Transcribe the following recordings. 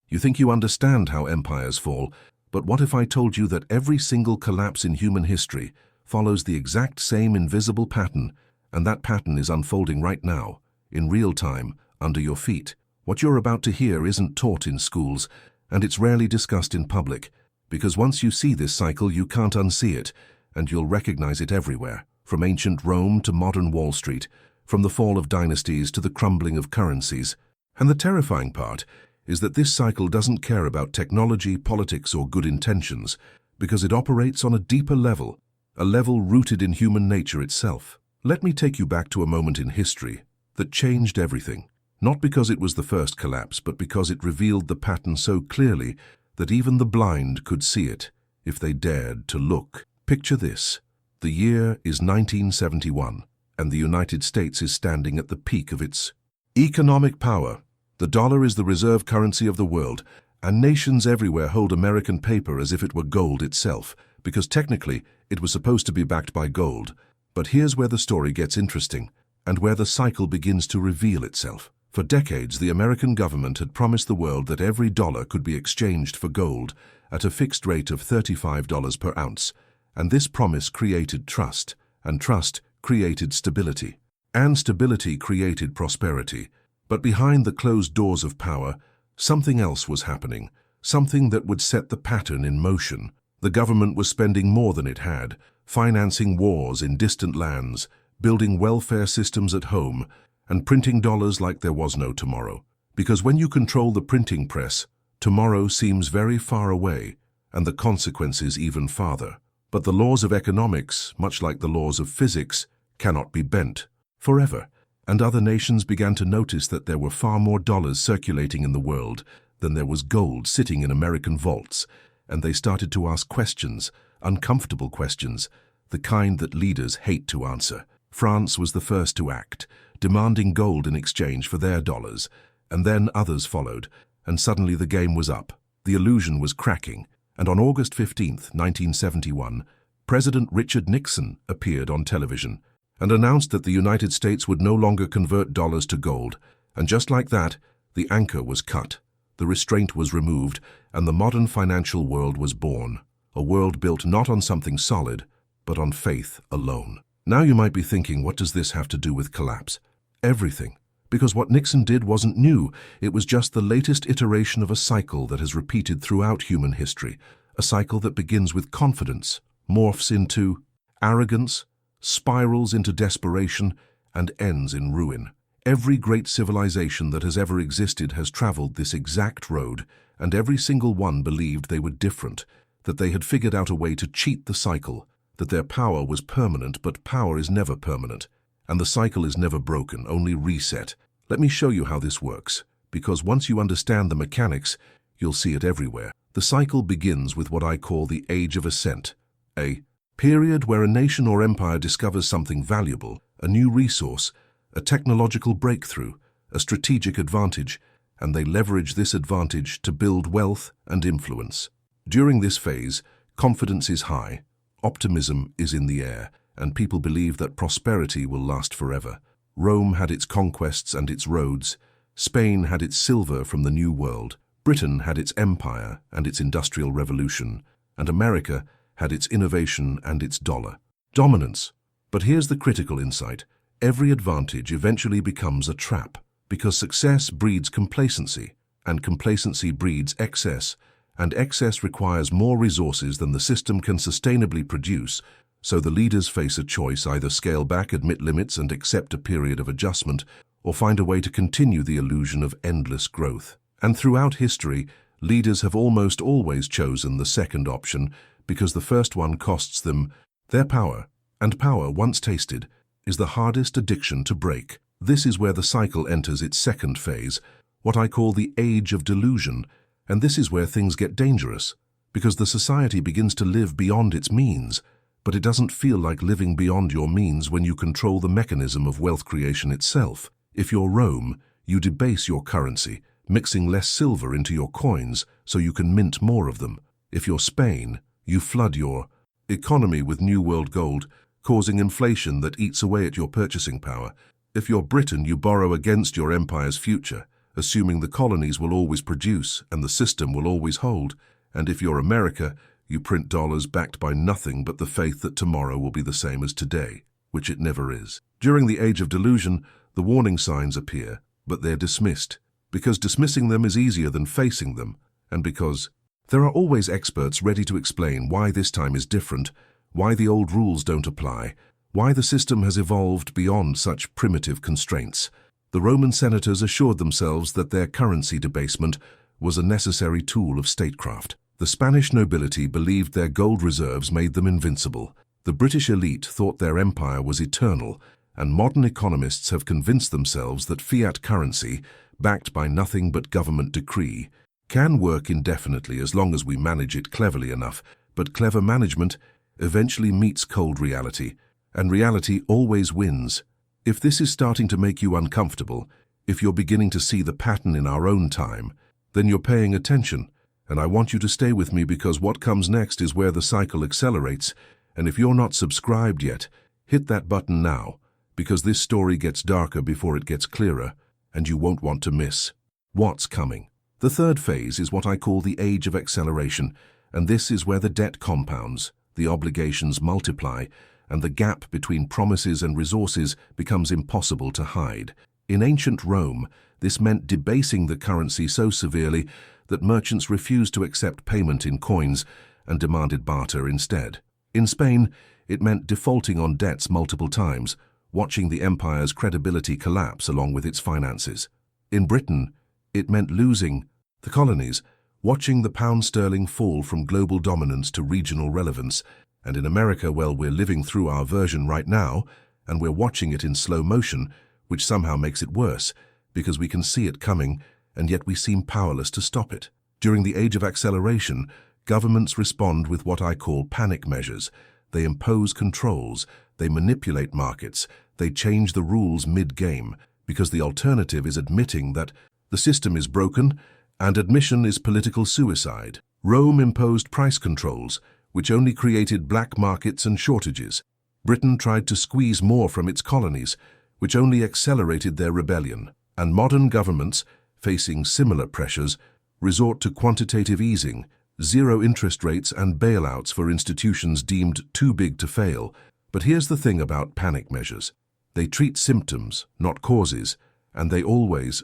You think you understand how empires fall, but what if I told you that every single collapse in human history follows the exact same invisible pattern, and that pattern is unfolding right now, in real time, under your feet? What you're about to hear isn't taught in schools, and it's rarely discussed in public, because once you see this cycle, you can't unsee it, and you'll recognize it everywhere, from ancient Rome to modern Wall Street, from the fall of dynasties to the crumbling of currencies. And the terrifying part is that this cycle doesn't care about technology, politics, or good intentions, because it operates on a deeper level, a level rooted in human nature itself. Let me take you back to a moment in history that changed everything, not because it was the first collapse, but because it revealed the pattern so clearly that even the blind could see it, if they dared to look. Picture this. The year is 1971, and the United States is standing at the peak of its economic power. The dollar is the reserve currency of the world, and nations everywhere hold American paper as if it were gold itself, because technically it was supposed to be backed by gold. But here's where the story gets interesting, and where the cycle begins to reveal itself. For decades, the American government had promised the world that every dollar could be exchanged for gold at a fixed rate of $35 per ounce, and this promise created trust, and trust created stability, and stability created prosperity. But behind the closed doors of power, something else was happening, something that would set the pattern in motion. The government was spending more than it had, financing wars in distant lands, building welfare systems at home, and printing dollars like there was no tomorrow. Because when you control the printing press, tomorrow seems very far away, and the consequences even farther. But the laws of economics, much like the laws of physics, cannot be bent forever. And other nations began to notice that there were far more dollars circulating in the world than there was gold sitting in American vaults, and they started to ask questions, uncomfortable questions, the kind that leaders hate to answer. France was the first to act, demanding gold in exchange for their dollars, and then others followed, and suddenly the game was up. The illusion was cracking, and on August 15, 1971, President Richard Nixon appeared on television and announced that the United States would no longer convert dollars to gold, and just like that, the anchor was cut, the restraint was removed, and the modern financial world was born, a world built not on something solid, but on faith alone. Now you might be thinking, what does this have to do with collapse? Everything. Because what Nixon did wasn't new, it was just the latest iteration of a cycle that has repeated throughout human history, a cycle that begins with confidence, morphs into arrogance, spirals into desperation, and ends in ruin. Every great civilization that has ever existed has traveled this exact road, and every single one believed they were different, that they had figured out a way to cheat the cycle, that their power was permanent, but power is never permanent, and the cycle is never broken, only reset. Let me show you how this works, because once you understand the mechanics, you'll see it everywhere. The cycle begins with what I call the Age of Ascent, a period where a nation or empire discovers something valuable, a new resource, a technological breakthrough, a strategic advantage, and they leverage this advantage to build wealth and influence. During this phase, confidence is high, optimism is in the air, and people believe that prosperity will last forever. Rome had its conquests and its roads, Spain had its silver from the New World, Britain had its empire and its industrial revolution, and America had its innovation and its dollar. Dominance. But here's the critical insight. Every advantage eventually becomes a trap, because success breeds complacency, and complacency breeds excess, and excess requires more resources than the system can sustainably produce, so the leaders face a choice: either scale back, admit limits, and accept a period of adjustment, or find a way to continue the illusion of endless growth. And throughout history, leaders have almost always chosen the second option, because the first one costs them their power, and power, once tasted, is the hardest addiction to break. This is where the cycle enters its second phase, what I call the Age of Delusion, and this is where things get dangerous, because the society begins to live beyond its means, but it doesn't feel like living beyond your means when you control the mechanism of wealth creation itself. If you're Rome, you debase your currency, mixing less silver into your coins so you can mint more of them. If you're Spain, you flood your economy with New World gold, causing inflation that eats away at your purchasing power. If you're Britain, you borrow against your empire's future, assuming the colonies will always produce and the system will always hold. And if you're America, you print dollars backed by nothing but the faith that tomorrow will be the same as today, which it never is. During the age of delusion, the warning signs appear, but they're dismissed, because dismissing them is easier than facing them, and because there are always experts ready to explain why this time is different, why the old rules don't apply, why the system has evolved beyond such primitive constraints. The Roman senators assured themselves that their currency debasement was a necessary tool of statecraft. The Spanish nobility believed their gold reserves made them invincible. The British elite thought their empire was eternal, and modern economists have convinced themselves that fiat currency, backed by nothing but government decree, can work indefinitely as long as we manage it cleverly enough. But clever management eventually meets cold reality, and reality always wins. If this is starting to make you uncomfortable, if you're beginning to see the pattern in our own time, then you're paying attention, and I want you to stay with me because what comes next is where the cycle accelerates. And if you're not subscribed yet, hit that button now, because this story gets darker before it gets clearer, and you won't want to miss what's coming. The third phase is what I call the age of acceleration, and this is where the debt compounds, the obligations multiply, and the gap between promises and resources becomes impossible to hide. In ancient Rome, this meant debasing the currency so severely that merchants refused to accept payment in coins and demanded barter instead. In Spain, it meant defaulting on debts multiple times, watching the empire's credibility collapse along with its finances. In Britain, it meant losing the colonies, watching the pound sterling fall from global dominance to regional relevance. And in America, well, we're living through our version right now, and we're watching it in slow motion, which somehow makes it worse, because we can see it coming, and yet we seem powerless to stop it. During the age of acceleration, governments respond with what I call panic measures. They impose controls, they manipulate markets, they change the rules mid-game, because the alternative is admitting that the system is broken, and admission is political suicide. Rome imposed price controls, which only created black markets and shortages. Britain tried to squeeze more from its colonies, which only accelerated their rebellion. And modern governments, facing similar pressures, resort to quantitative easing, zero interest rates and bailouts for institutions deemed too big to fail. But here's the thing about panic measures. They treat symptoms, not causes, and they always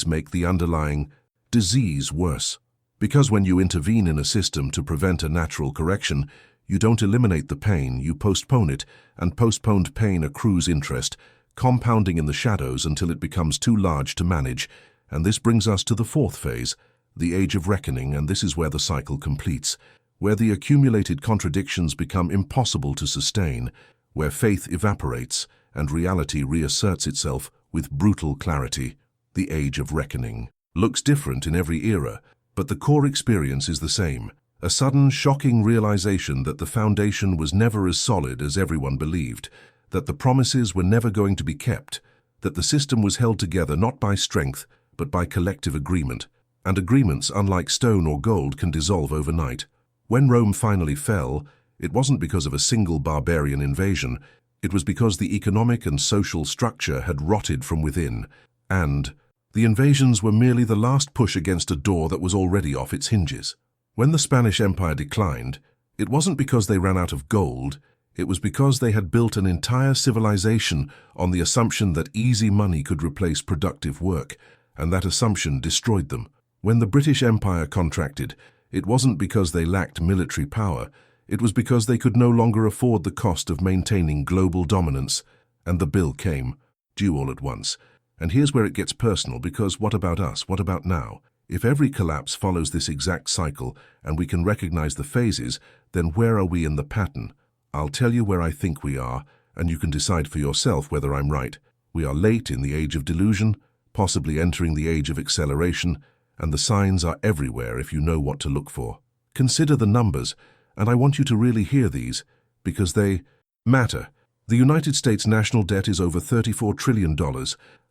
make the underlying disease worse. Because when you intervene in a system to prevent a natural correction, you don't eliminate the pain, you postpone it, and postponed pain accrues interest, compounding in the shadows until it becomes too large to manage. And this brings us to the fourth phase, the age of reckoning, and this is where the cycle completes, where the accumulated contradictions become impossible to sustain, where faith evaporates and reality reasserts itself with brutal clarity. The age of reckoning looks different in every era, but the core experience is the same. A sudden, shocking realization that the foundation was never as solid as everyone believed, that the promises were never going to be kept, that the system was held together not by strength, but by collective agreement. And agreements, unlike stone or gold, can dissolve overnight. When Rome finally fell, it wasn't because of a single barbarian invasion. It was because the economic and social structure had rotted from within, and the invasions were merely the last push against a door that was already off its hinges. When the Spanish Empire declined, it wasn't because they ran out of gold, it was because they had built an entire civilization on the assumption that easy money could replace productive work, and that assumption destroyed them. When the British Empire contracted, it wasn't because they lacked military power, it was because they could no longer afford the cost of maintaining global dominance, and the bill came, due all at once. And here's where it gets personal, because what about us? What about now? If every collapse follows this exact cycle and we can recognize the phases, then where are we in the pattern? I'll tell you where I think we are, and you can decide for yourself whether I'm right. We are late in the age of delusion, possibly entering the age of acceleration, and the signs are everywhere if you know what to look for. Consider the numbers, and I want you to really hear these, because they matter. The United States national debt is over $34 trillion,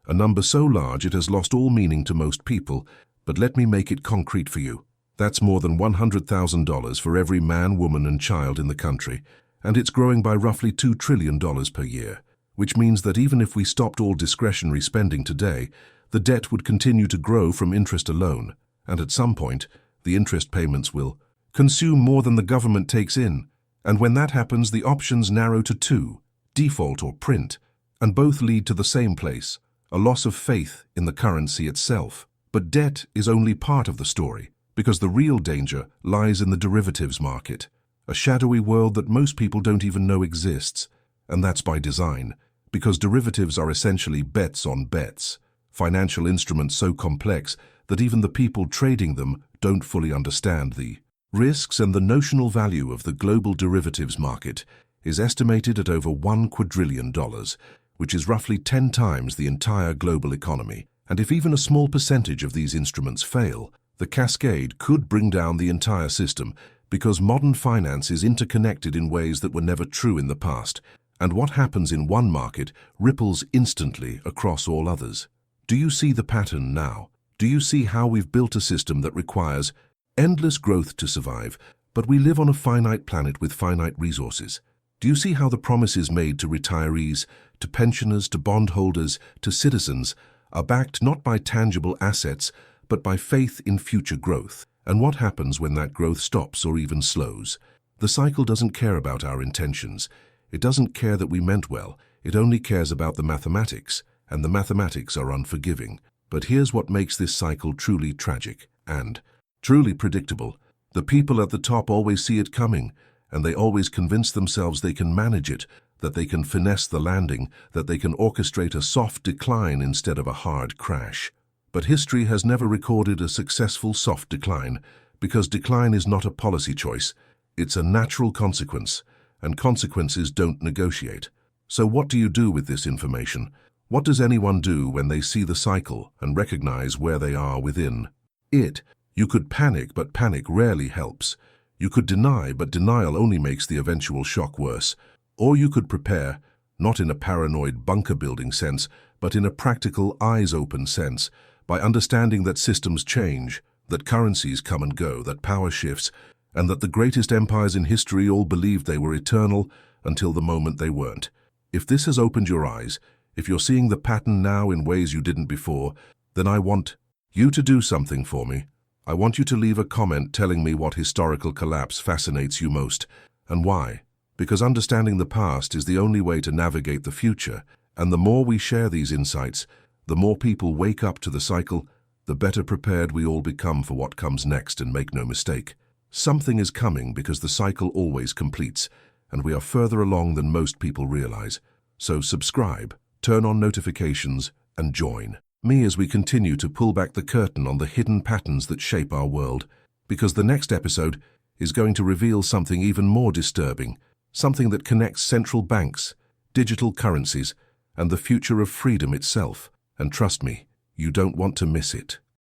a number so large it has lost all meaning to most people, but let me make it concrete for you. That's more than $100,000 for every man, woman, and child in the country, and it's growing by roughly $2 trillion per year, which means that even if we stopped all discretionary spending today, The debt would continue to grow from interest alone, and at some point, the interest payments will consume more than the government takes in. And when that happens, the options narrow to two: default or print, and both lead to the same place, a loss of faith in the currency itself. But debt is only part of the story, because the real danger lies in the derivatives market, a shadowy world that most people don't even know exists. And that's by design, because derivatives are essentially bets on bets, financial instruments so complex that even the people trading them don't fully understand the risks. And the notional value of the global derivatives market is estimated at over $1 quadrillion, which is roughly 10 times the entire global economy. And if even a small percentage of these instruments fail, the cascade could bring down the entire system, because modern finance is interconnected in ways that were never true in the past. And what happens in one market ripples instantly across all others. Do you see the pattern now? Do you see how we've built a system that requires endless growth to survive, but we live on a finite planet with finite resources? Do you see how the promises made to retirees, to pensioners, to bondholders, to citizens are backed not by tangible assets, but by faith in future growth? And what happens when that growth stops or even slows? The cycle doesn't care about our intentions. It doesn't care that we meant well. It only cares about the mathematics, and the mathematics are unforgiving. But here's what makes this cycle truly tragic and truly predictable. The people at the top always see it coming, and they always convince themselves they can manage it, that they can finesse the landing, that they can orchestrate a soft decline instead of a hard crash. But history has never recorded a successful soft decline, because decline is not a policy choice. It's a natural consequence, and consequences don't negotiate. So what do you do with this information? What does anyone do when they see the cycle and recognize where they are within it? You could panic, but panic rarely helps. You could deny, but denial only makes the eventual shock worse. Or you could prepare, not in a paranoid bunker-building sense, but in a practical, eyes-open sense, by understanding that systems change, that currencies come and go, that power shifts, and that the greatest empires in history all believed they were eternal until the moment they weren't. If this has opened your eyes, if you're seeing the pattern now in ways you didn't before, then I want you to do something for me. I want you to leave a comment telling me what historical collapse fascinates you most, and why. Because understanding the past is the only way to navigate the future, and the more we share these insights, the more people wake up to the cycle, the better prepared we all become for what comes next. And make no mistake, something is coming, because the cycle always completes, and we are further along than most people realize. So subscribe, turn on notifications, and join me as we continue to pull back the curtain on the hidden patterns that shape our world, because the next episode is going to reveal something even more disturbing, something that connects central banks, digital currencies, and the future of freedom itself. And trust me, you don't want to miss it.